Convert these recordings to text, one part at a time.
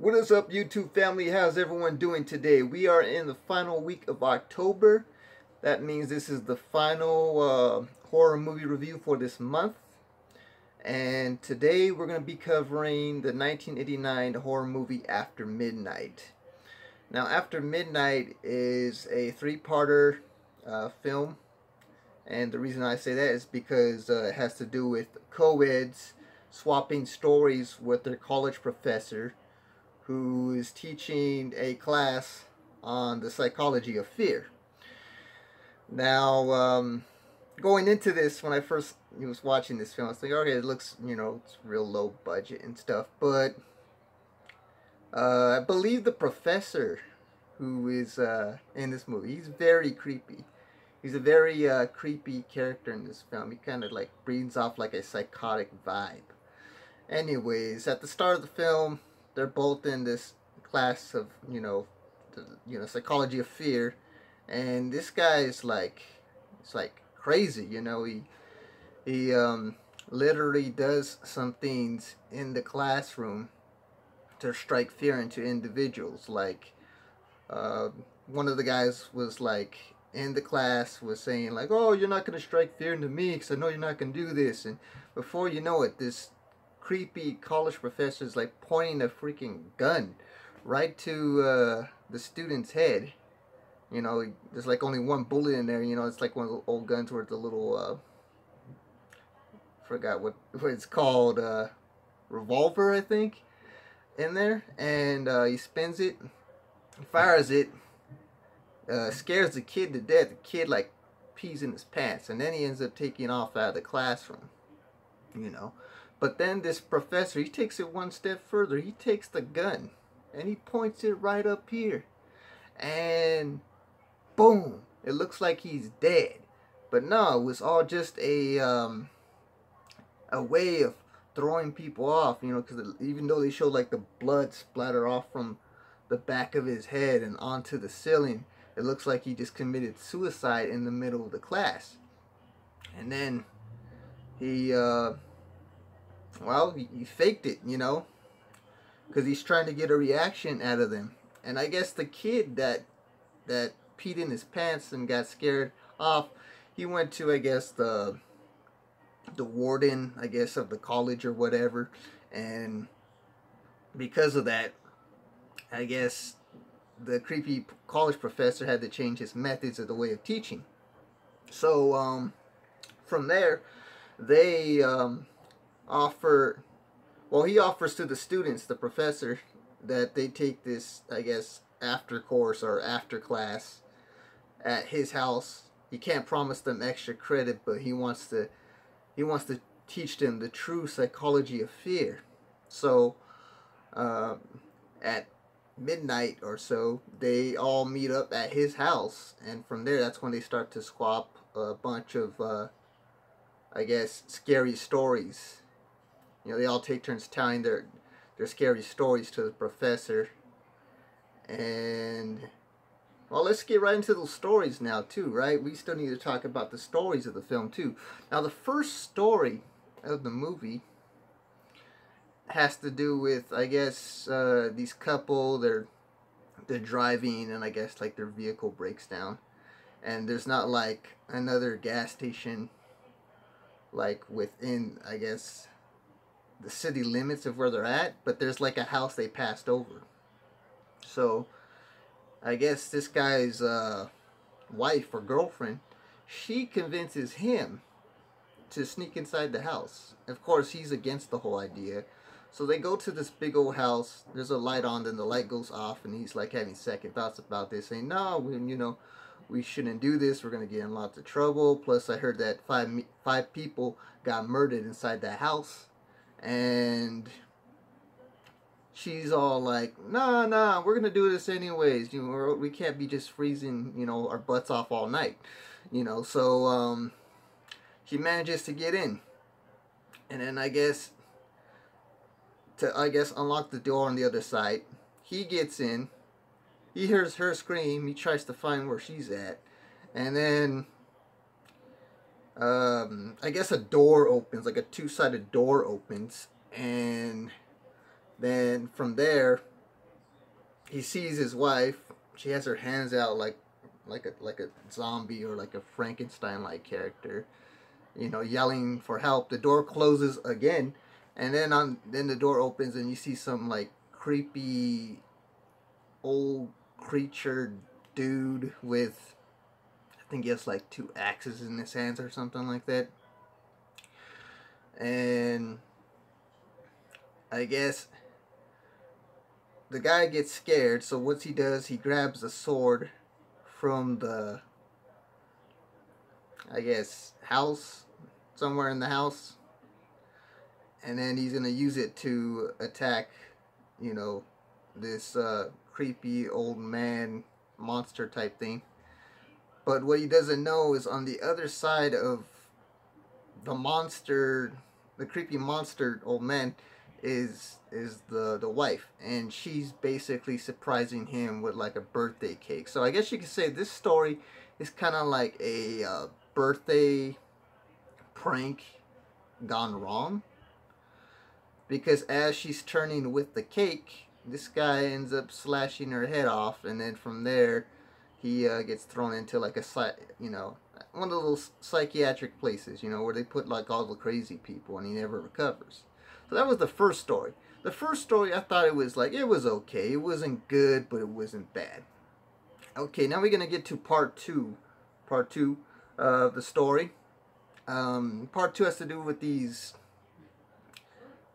What is up, YouTube family? How's everyone doing today? We are in the final week of October. That means this is the final horror movie review for this month. And today we're going to be covering the 1989 horror movie After Midnight. Now, After Midnight is a three-parter film. And the reason I say that is because it has to do with co-eds swapping stories with their college professor, who is teaching a class on the psychology of fear. Now, going into this, when I first was watching this film, I was like, okay, it looks, it's real low budget and stuff, but I believe the professor who is in this movie, he's very creepy. He's a very creepy character in this film. He kind of like breathes off like a psychotic vibe. Anyways, at the start of the film, they're both in this class of, psychology of fear, and this guy is like, it's like crazy, he literally does some things in the classroom to strike fear into individuals. Like, one of the guys was like, in the class was saying like, oh, you're not going to strike fear into me because I know you're not going to do this, and before you know it, this creepy college professor is like pointing a freaking gun right to the student's head. There's like only one bullet in there. It's like one of the old guns where the little forgot what it's called, revolver, I think, in there, and he spins it, fires it, scares the kid to death. The kid like pees in his pants, and then he ends up taking off out of the classroom. But then this professor, he takes it one step further. He takes the gun and he points it right up here, and boom, it looks like he's dead. But no, it was all just a way of throwing people off, because even though they show like the blood splatter off from the back of his head and onto the ceiling, it looks like he just committed suicide in the middle of the class. And then he he faked it, because he's trying to get a reaction out of them. And I guess the kid that peed in his pants and got scared off, he went to, I guess, the warden, I guess, of the college or whatever, and because of that, I guess the creepy college professor had to change his methods of the way of teaching. So from there, they he offers to the students, the professor, that they take this, I guess, after course or after class at his house. He can't promise them extra credit, but he wants to teach them the true psychology of fear. So at midnight or so, they all meet up at his house, and from there, that's when they start to swap a bunch of I guess, scary stories. They all take turns telling their scary stories to the professor. And, well, let's get right into those stories now, too, right? We still need to talk about the stories of the film, too. Now, the first story of the movie has to do with, I guess, these couple, they're driving, and I guess, like, their vehicle breaks down. And there's not, like, another gas station, like, within, I guess, the city limits of where they're at, but there's like a house they passed over. So I guess this guy's wife or girlfriend, she convinces him to sneak inside the house. Of course, he's against the whole idea. So they go to this big old house. There's a light on, then the light goes off, and he's like having second thoughts about this, saying, no, we shouldn't do this. We're going to get in lots of trouble. Plus, I heard that five people got murdered inside that house. And she's all like, nah, we're going to do this anyways. We can't be just freezing, our butts off all night. So she manages to get in. And then I guess unlock the door on the other side. He gets in. He hears her scream. He tries to find where she's at. And then I guess a door opens, like a two-sided door opens, and then from there he sees his wife. She has her hands out like a zombie or like a Frankenstein like character, you know, yelling for help. The door closes again, and then the door opens and you see some like creepy old creature dude with, I think he has like two axes in his hands or something like that. And I guess the guy gets scared, so what he does, he grabs a sword from the, I guess, house, somewhere in the house, and then he's gonna use it to attack, you know, this creepy old man monster type thing. But what he doesn't know is on the other side of the monster, the creepy monster old man, is the wife, and she's basically surprising him with like a birthday cake. So I guess you could say this story is kind of like a birthday prank gone wrong, because as she's turning with the cake, this guy ends up slashing her head off, and then from there he gets thrown into like a you know, one of those psychiatric places, you know, where they put like all the crazy people, and he never recovers. So that was the first story. The first story, I thought it was like, it was okay. It wasn't good, but it wasn't bad. Okay, now we're gonna get to part two. Part two of the story. Part two has to do with these,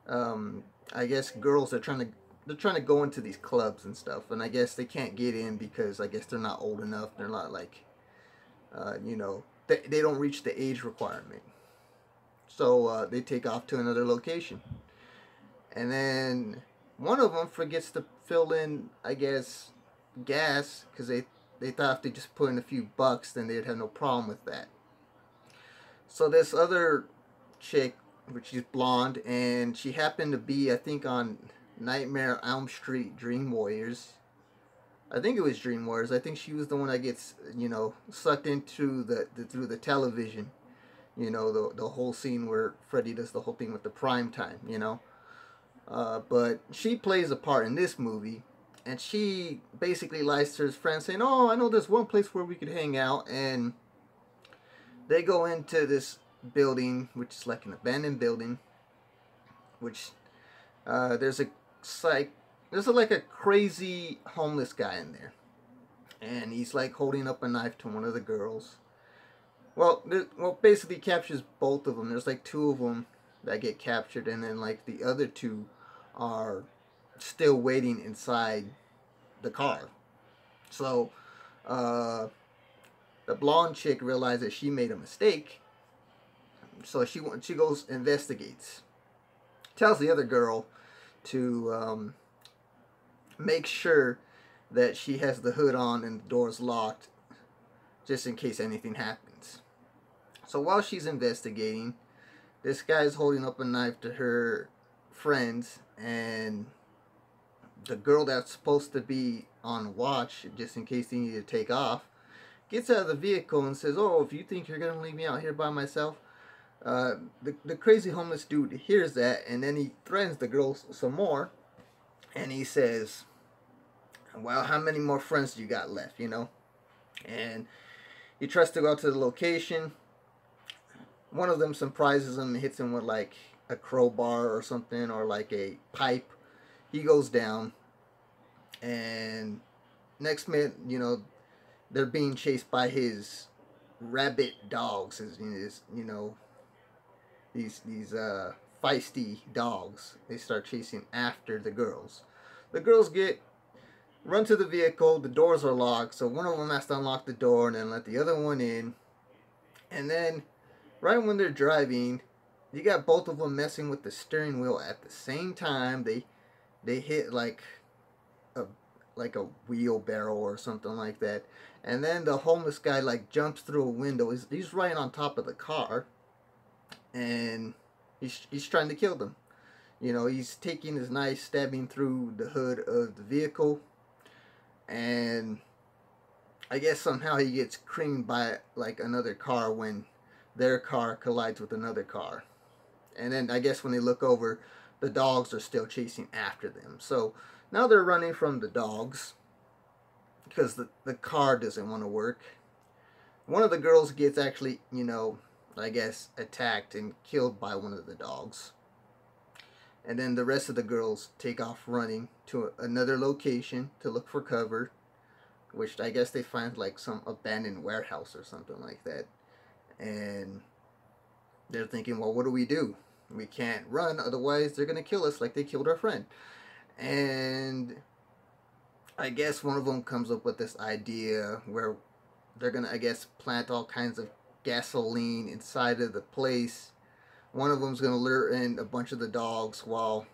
I guess, girls that are trying to go into these clubs and stuff, and I guess they can't get in because I guess they're not old enough. They're not like, you know, they don't reach the age requirement. So they take off to another location. And then one of them forgets to fill in, I guess, gas, because they thought if they just put in a few bucks, then they'd have no problem with that. So this other chick, which is blonde, and she happened to be, I think, on Nightmare on Elm Street Dream Warriors. I think it was Dream Warriors. I think she was the one that gets, you know, sucked into through the television. You know, the whole scene where Freddy does the whole thing with the prime time, you know. But she plays a part in this movie, and she basically lies to his friends saying, oh, I know there's one place where we could hang out, and they go into this building, which is like an abandoned building, which there's like a crazy homeless guy in there, and he's like holding up a knife to one of the girls. Well, basically captures both of them. There's like two of them that get captured, and then like the other two are still waiting inside the car. So the blonde chick realizes she made a mistake, so she goes investigates, tells the other girl to make sure that she has the hood on and the door's locked, just in case anything happens. So while she's investigating, this guy's holding up a knife to her friends, and the girl that's supposed to be on watch, just in case they need to take off, gets out of the vehicle and says, oh, if you think you're going to leave me out here by myself. The crazy homeless dude hears that, and then he threatens the girl some more, and he says, well, how many more friends do you got left, you know? And he tries to go out to the location. One of them surprises him and hits him with like a crowbar or something, or like a pipe. He goes down, and next minute, you know, they're being chased by his rabbit dogs, you know, these feisty dogs. They start chasing after the girls. The girls run to the vehicle. The doors are locked, so one of them has to unlock the door and then let the other one in. And then right when they're driving, you got both of them messing with the steering wheel at the same time. They hit like a wheelbarrow or something like that, and then the homeless guy like jumps through a window. He's right on top of the car, and he's trying to kill them. You know, he's taking his knife, stabbing through the hood of the vehicle, and I guess somehow he gets creamed by like another car when their car collides with another car. And then I guess when they look over, the dogs are still chasing after them. So Now they're running from the dogs because the car doesn't want to work. One of the girls gets actually, I guess, attacked and killed by one of the dogs. And then the rest of the girls take off running to another location to look for cover, which I guess they find like some abandoned warehouse or something like that. And they're thinking, well, what do we do? We can't run, otherwise they're going to kill us like they killed our friend. And I guess one of them comes up with this idea where they're going to, I guess, plant all kinds of gasoline inside of the place. One of them's going to lure in a bunch of the dogs while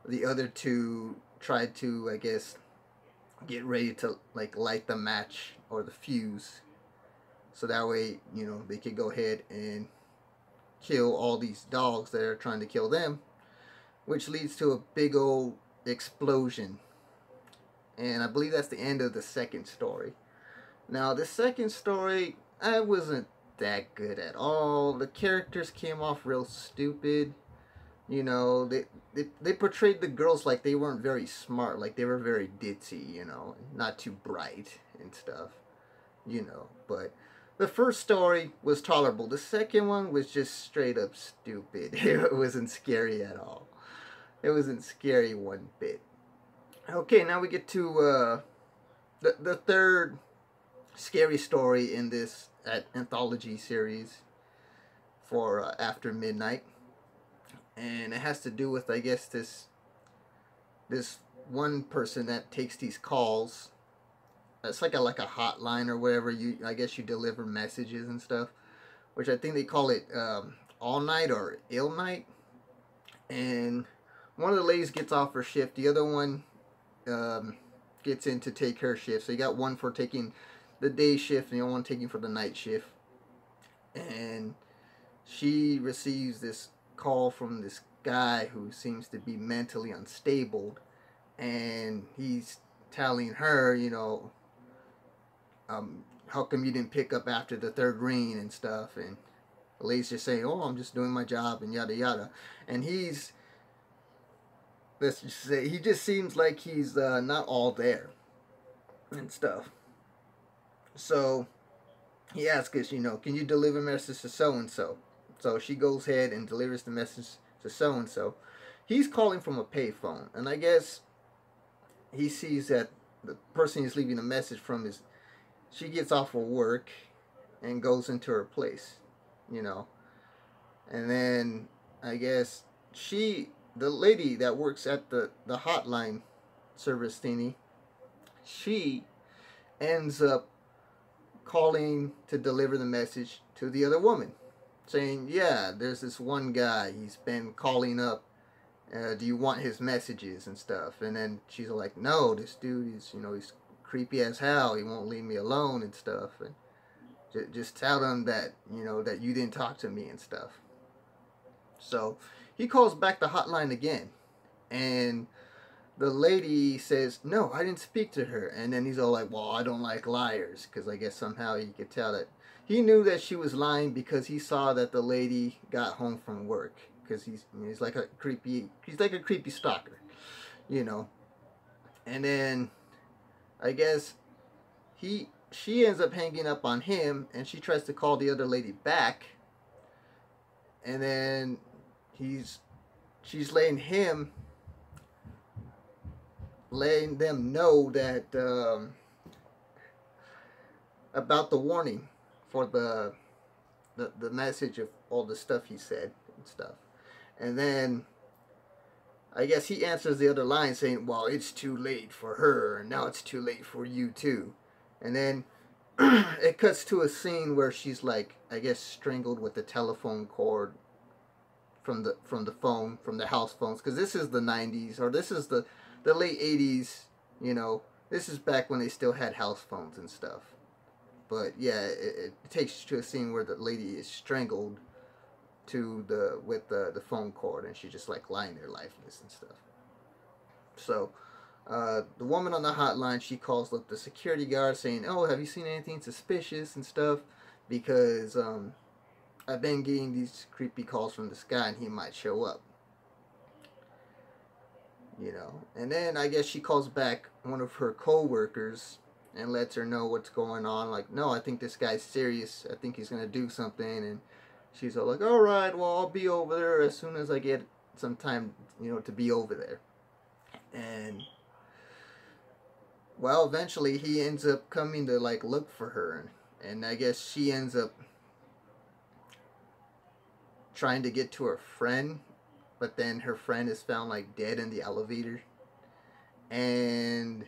the other two try to, I guess, get ready to like light the match or the fuse. So that way, they could go ahead and kill all these dogs that are trying to kill them, which leads to a big old explosion. And I believe that's the end of the second story. Now, the second story, I wasn't that good at all. The characters came off real stupid. They portrayed the girls like they weren't very smart, like they were very ditzy, not too bright and stuff, But the first story was tolerable. The second one was just straight up stupid. It wasn't scary at all. It wasn't scary one bit. Okay, now we get to the third scary story in this anthology series for After Midnight. And it has to do with, I guess, this one person that takes these calls. It's like a hotline or whatever. I guess you deliver messages and stuff, which I think they call it all night or ill night. And one of the ladies gets off her shift. The other one gets in to take her shift. So you got one for taking the day shift and the other one taking for the night shift. And she receives this call from this guy who seems to be mentally unstable, and he's telling her, how come you didn't pick up after the third ring and stuff, and the lady's just saying, oh, I'm just doing my job and yada yada, and let's just say, he just seems like he's not all there and stuff. So he asks us, can you deliver a message to so and so? So she goes ahead and delivers the message to so-and-so. He's calling from a payphone. And I guess he sees that the person he's leaving a message from she gets off of work and goes into her place, And then I guess the lady that works at the hotline service thingy, she ends up calling to deliver the message to the other woman, saying, yeah, there's this one guy, he's been calling up, do you want his messages and stuff? And then she's like, no, this dude is, he's creepy as hell, he won't leave me alone and stuff, and just tell him that, that you didn't talk to me and stuff. So he calls back the hotline again, and the lady says, no, I didn't speak to her. And then he's all like, well, I don't like liars, because I guess somehow he could tell that he knew that she was lying because he saw that the lady got home from work, because he's like a creepy stalker, And then I guess she ends up hanging up on him, and she tries to call the other lady back, and then she's letting them know that about the warning for the message of all the stuff he said and stuff. And then I guess he answers the other line saying, well, it's too late for her, and now it's too late for you too. And then it cuts to a scene where she's like, I guess, strangled with the telephone cord from the house phones, because this is the 90s, or this is the late 80s, this is back when they still had house phones and stuff. But yeah, it takes you to a scene where the lady is strangled with the phone cord, and she's just like lying there lifeless and stuff. So the woman on the hotline, she calls up the security guard saying, oh, have you seen anything suspicious and stuff, because I've been getting these creepy calls from this guy and he might show up. you know. And then I guess she calls back one of her co-workers and lets her know what's going on. Like, no, I think this guy's serious. I think he's gonna do something. And she's all like, all right, well, I'll be over there as soon as I get some time, you know, to be over there. And well, eventually he ends up coming to like look for her, and I guess she ends up trying to get to her friend, but then her friend is found like dead in the elevator, and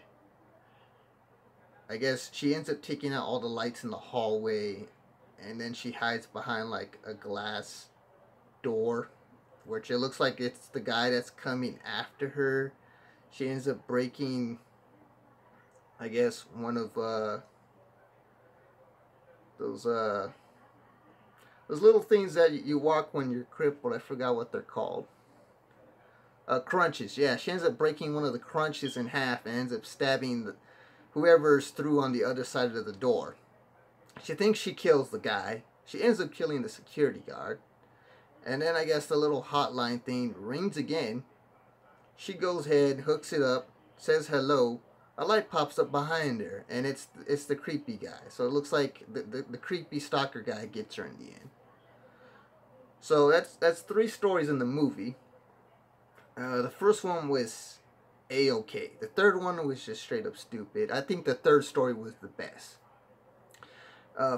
I guess she ends up taking out all the lights in the hallway, and then she hides behind like a glass door, which it looks like it's the guy that's coming after her. She ends up breaking, I guess, one of those those little things that you walk when you're crippled. I forgot what they're called. Crunches. Yeah, she ends up breaking one of the crunches in half and ends up stabbing whoever's through on the other side of the door. She thinks she kills the guy. She ends up killing the security guard. And then I guess the little hotline thing rings again. She goes ahead, hooks it up, says hello. A light pops up behind her, and it's the creepy guy. So it looks like the creepy stalker guy gets her in the end. So that's three stories in the movie. The first one was a-okay. The third one was just straight up stupid. I think the third story was the best.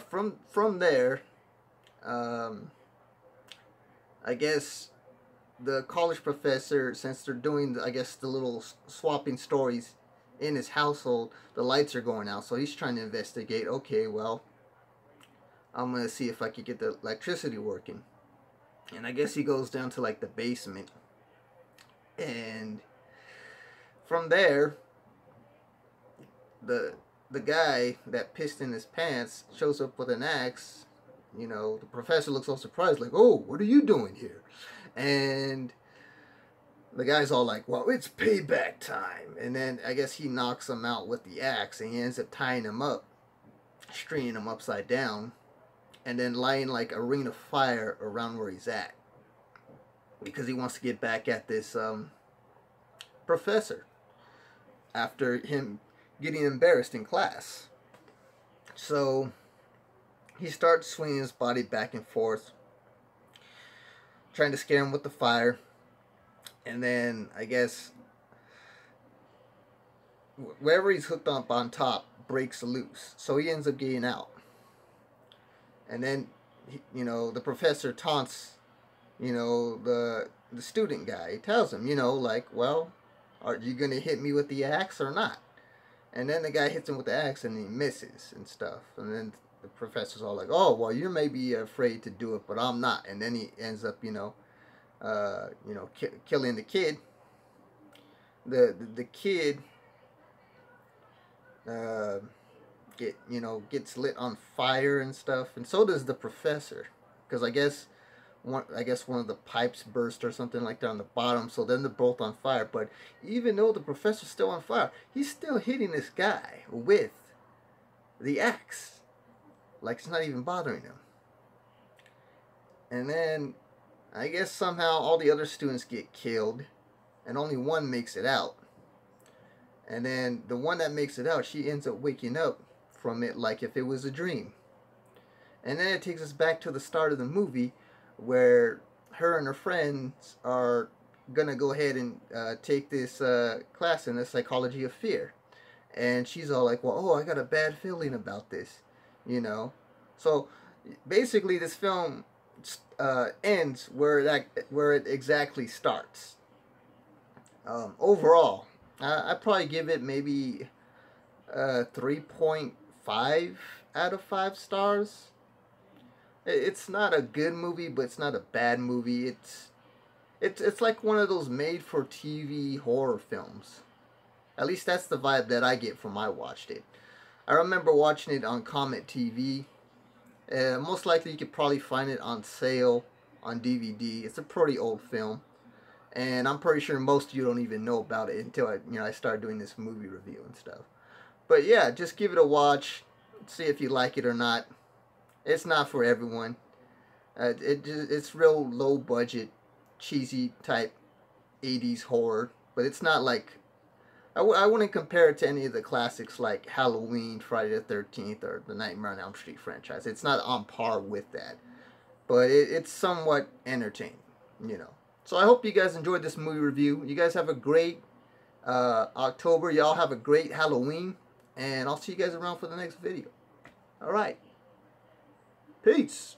From there, I guess the college professor, since they're doing, I guess, the little swapping stories in his household, the lights are going out, so he's trying to investigate. Okay, well, I'm gonna see if I can get the electricity working, and I guess he goes down to like the basement, and from there, the guy that pissed in his pants shows up with an axe. You know, the professor looks all surprised, like, "Oh, what are you doing here?" And the guy's all like, "Well, it's payback time." And then I guess he knocks him out with the axe, and he ends up tying him up, stringing him upside down, and then lighting like a ring of fire around where he's at, because he wants to get back at this professor after him getting embarrassed in class. So he starts swinging his body back and forth, trying to scare him with the fire. And then I guess wherever he's hooked up on top breaks loose, so he ends up getting out. And then you know, the professor taunts, you know, the student guy. He tells him, you know, like, well, are you gonna hit me with the axe or not? And then the guy hits him with the axe and he misses and stuff. And then the professor's all like, oh, well, you may be afraid to do it, but I'm not. And then he ends up, killing the kid. The kid gets lit on fire and stuff, and so does the professor, because I guess one of the pipes burst or something like that on the bottom. So then they're both on fire. But even though the professor's still on fire, he's still hitting this guy with the axe, like it's not even bothering him. And then I guess somehow all the other students get killed, and only one makes it out. And then the one that makes it out, she ends up waking up from it like if it was a dream. And then it takes us back to the start of the movie, where her and her friends are gonna go ahead and take this class in the psychology of fear. And she's all like, well, oh, I got a bad feeling about this, you know. So basically this film ends where it exactly starts. Overall, I'd probably give it maybe 3.5 out of 5 stars. It's not a good movie, but it's not a bad movie. It's like one of those made-for-TV horror films. At least that's the vibe that I get from I watched it. I remember watching it on Comet TV. Most likely you could probably find it on sale on DVD. It's a pretty old film, and I'm pretty sure most of you don't even know about it until I started doing this movie review and stuff. But yeah, just give it a watch, see if you like it or not. It's not for everyone. It's real low budget, cheesy type 80s horror. but it's not like I wouldn't compare it to any of the classics like Halloween, Friday the 13th, or the Nightmare on Elm Street franchise. It's not on par with that, but it's somewhat entertaining, you know. So I hope you guys enjoyed this movie review. You guys have a great October. Y'all have a great Halloween, and I'll see you guys around for the next video. All right. Peace.